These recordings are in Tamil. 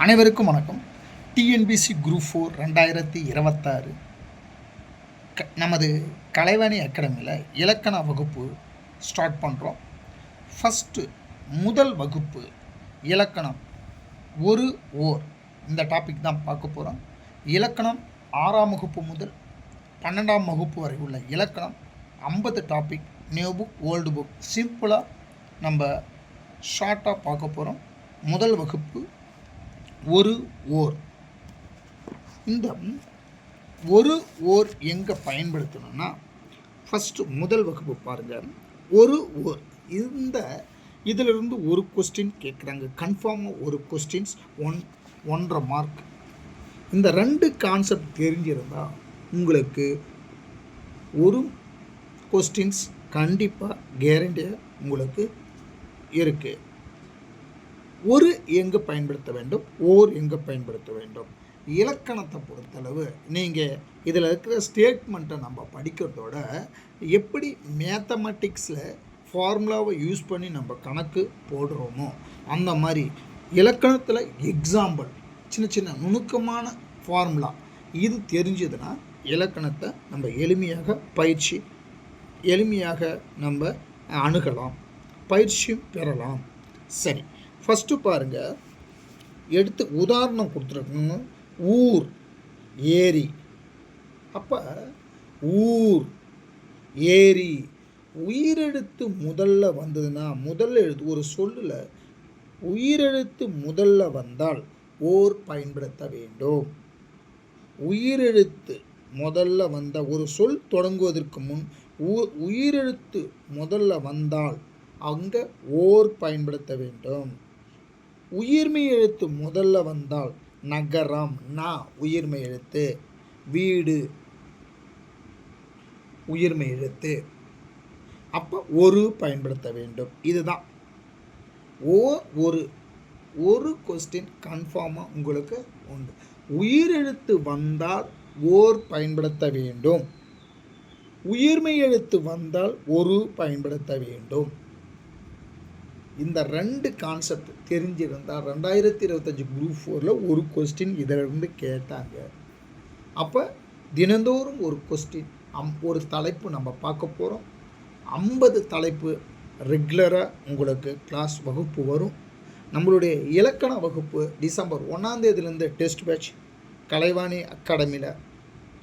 அனைவருக்கும் வணக்கம். டிஎன்பிசி குரூப் 4 2026 நமது கலைவாணி அகாடமியில் இலக்கண வகுப்பு ஸ்டார்ட் பண்ணுறோம். முதல் வகுப்பு இலக்கணம் ஒரு ஓர் இந்த டாபிக் தான் பார்க்க போகிறோம். இலக்கணம் 6ஆம் வகுப்பு முதல் 12ஆம் வகுப்பு வரை உள்ள இலக்கணம் 50 topic, new book old book, சிம்பிளாக நம்ம ஷார்ட்டாக பார்க்க போகிறோம். முதல் வகுப்பு ஒரு ஓர். இந்த ஒரு ஓர் எங்கே பயன்படுத்தணும்னா, முதல் வகுப்பு பாருங்கள். ஒரு ஓர் இதிலிருந்து ஒரு கொஸ்டின் கேட்குறாங்க. கன்ஃபார்மாக ஒரு கொஸ்டின்ஸ் 1.5 மார்க். இந்த 2 கான்செப்ட் தெரிஞ்சிருந்தால் உங்களுக்கு ஒரு கொஸ்டின்ஸ் கண்டிப்பாக கேரண்டியாக உங்களுக்கு இருக்குது. ஒரு எங்கே பயன்படுத்த வேண்டும், ஓர் எங்கே பயன்படுத்த வேண்டும். இலக்கணத்தை பொறுத்தளவு நீங்கள் இதில் இருக்கிற ஸ்டேட்மெண்ட்டை நம்ம படிக்கிறதோட எப்படி மேத்தமெட்டிக்ஸில் ஃபார்முலாவை யூஸ் பண்ணி நம்ம கணக்கு போடுறோமோ அந்த மாதிரி இலக்கணத்தில் எக்ஸாம்பிள் சின்ன சின்ன நுணுக்கமான ஃபார்முலா இது தெரிஞ்சதுன்னா இலக்கணத்தை நம்ம எளிமையாக நம்ம அணுகலாம், பயிற்சியும் பெறலாம். சரி, ஃபஸ்ட்டு பாருங்கள். எடுத்து உதாரணம் கொடுத்துருக்கோங்க. ஊர், ஏரி. அப்போ ஊர், ஏரி உயிரெழுத்து முதல்ல வந்ததுன்னா, முதல்ல எழுத்து ஒரு சொல்லில் உயிரெழுத்து முதல்ல வந்தால் ஓர் பயன்படுத்த வேண்டும். உயிரெழுத்து முதல்ல வந்த ஒரு சொல் தொடங்குவதற்கு முன் உயிரெழுத்து முதல்ல வந்தால் அங்கே ஓர் பயன்படுத்த வேண்டும். உயிர்மை எழுத்து முதல்ல வந்தால் நகரம், உயிர்மை எழுத்து, வீடு உயிர்மை எழுத்து, அப்போ ஒரு பயன்படுத்த வேண்டும். இதுதான் ஒரு கொஸ்டின் கன்ஃபார்மாக உங்களுக்கு உண்டு. உயிரெழுத்து வந்தால் ஓர் பயன்படுத்த வேண்டும், உயிர்மை எழுத்து வந்தால் ஒரு பயன்படுத்த வேண்டும். இந்த 2 கான்செப்ட் தெரிஞ்சிருந்தால் 2025 குரூப் 4 ஒரு கொஸ்டின் இதிலிருந்து கேட்டாங்க. அப்போ தினந்தோறும் ஒரு கொஸ்டின், ஒரு தலைப்பு நம்ம பார்க்க போகிறோம். 50 தலைப்பு ரெகுலராக உங்களுக்கு கிளாஸ் வகுப்பு வரும். நம்மளுடைய இலக்கண வகுப்பு டிசம்பர் 1ஆம் தேதியிலேருந்து டெஸ்ட் பேட்ச் கலைவாணி அகாடமியில்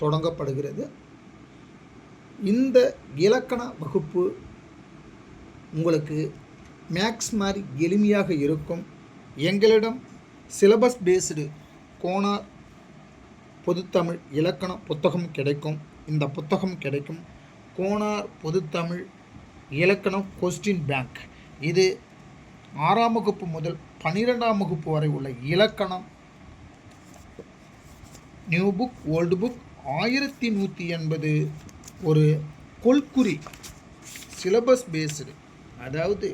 தொடங்கப்படுகிறது. இந்த இலக்கண வகுப்பு உங்களுக்கு மேக்ஸ் மாதிரி எளிமையாக இருக்கும். எங்களிடம் சிலபஸ் பேஸ்டு கோனார் பொதுத்தமிழ் இலக்கண புத்தகம் கிடைக்கும். இந்த புத்தகம் கிடைக்கும். கோனார் பொதுத்தமிழ் இலக்கணம் கொஸ்டின் பேங்க். இது 6ஆம் வகுப்பு முதல் 12ஆம் வகுப்பு வரை உள்ள இலக்கணம் நியூ புக் ஓல்டு புக் 1180 ஒரு கொள்குறி சிலபஸ் பேஸ்டு. அதாவது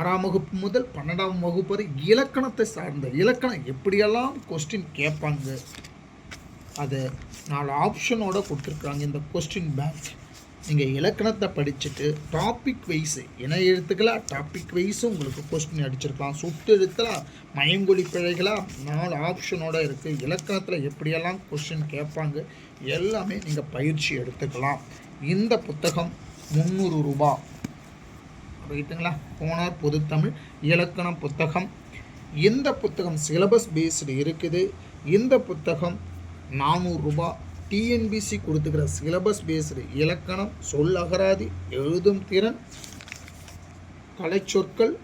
6ஆம் வகுப்பு முதல் 12ஆம் வகுப்பு வரை இலக்கணத்தை சார்ந்த இலக்கணம் எப்படியெல்லாம் கொஸ்டின் கேட்பாங்க அதை 4 ஆப்ஷனோடு கொடுத்துருக்குறாங்க. இந்த கொஸ்டின் பேங்க் நீங்கள் இலக்கணத்தை படிச்சுட்டு டாபிக் வைஸு இன எழுத்துக்களாக டாபிக் வைஸும் உங்களுக்கு கொஸ்டின் அடிச்சிருக்கலாம். சுட்டு எழுத்தலாம், மயங்கொலி பிழைகளாக 4 ஆப்ஷனோடு இருக்குது. இலக்கணத்தில் எப்படியெல்லாம் கொஸ்டின் கேட்பாங்க எல்லாமே நீங்கள் பயிற்சி எடுத்துக்கலாம். இந்த புத்தகம் 300 ரூபா ரைட்டுங்களா. கோனார் பொதுத்தமிழ் இலக்கணம் புத்தகம். இந்த புத்தகம் சிலபஸ் பேஸ்டு இருக்குது. இந்த புத்தகம் 400 ரூபா. டிஎன்பிசி கொடுத்துக்கிற சிலபஸ் பேஸ்டு இலக்கணம், சொல் அகராதி, எழுதும் திறன், கலைச்சொற்கள்,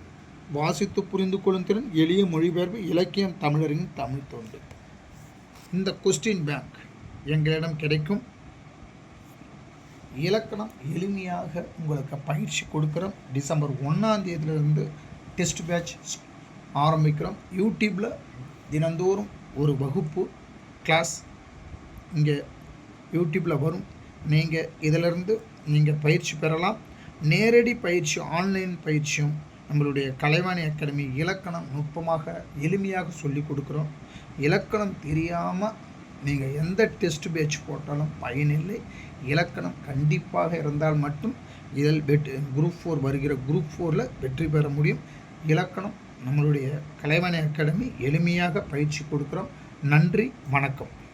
வாசித்து புரிந்து கொள்ளும் திறன், எளிய மொழிபெயர்ப்பு, இலக்கியம், தமிழரின் தமிழ் தொண்டு. இந்த கொஸ்டின் பேங்க் எங்களிடம் கிடைக்கும். இலக்கணம் எளிமையாக உங்களுக்கு பயிற்சி கொடுக்குறோம். டிசம்பர் 1ஆம் தேதியிலிருந்து டெஸ்ட் பேட்ச் ஆரம்பிக்கிறோம். யூடியூப்பில் தினந்தோறும் ஒரு வகுப்பு கிளாஸ் இங்கே யூடியூப்பில் வரும். நீங்கள் இதிலிருந்து நீங்கள் பயிற்சி பெறலாம். நேரடி பயிற்சி, ஆன்லைன் பயிற்சியும் நம்மளுடைய கலைவாணி அகாடமி இலக்கணம் நுட்பமாக எளிமையாக சொல்லி கொடுக்குறோம். இலக்கணம் தெரியாமல் நீங்கள் எந்த டெஸ்ட் பேட்ச் போட்டாலும் பயனில்லை. இலக்கணம் கண்டிப்பாக இருந்தால் மட்டும் இதில் குரூப் 4 வருகிற குரூப் 4ல் வெற்றி பெற முடியும். இலக்கணம் நம்மளுடைய கலைவாணி அகாடமி எளிமையாக பயிற்சி கொடுக்குறோம். நன்றி, வணக்கம்.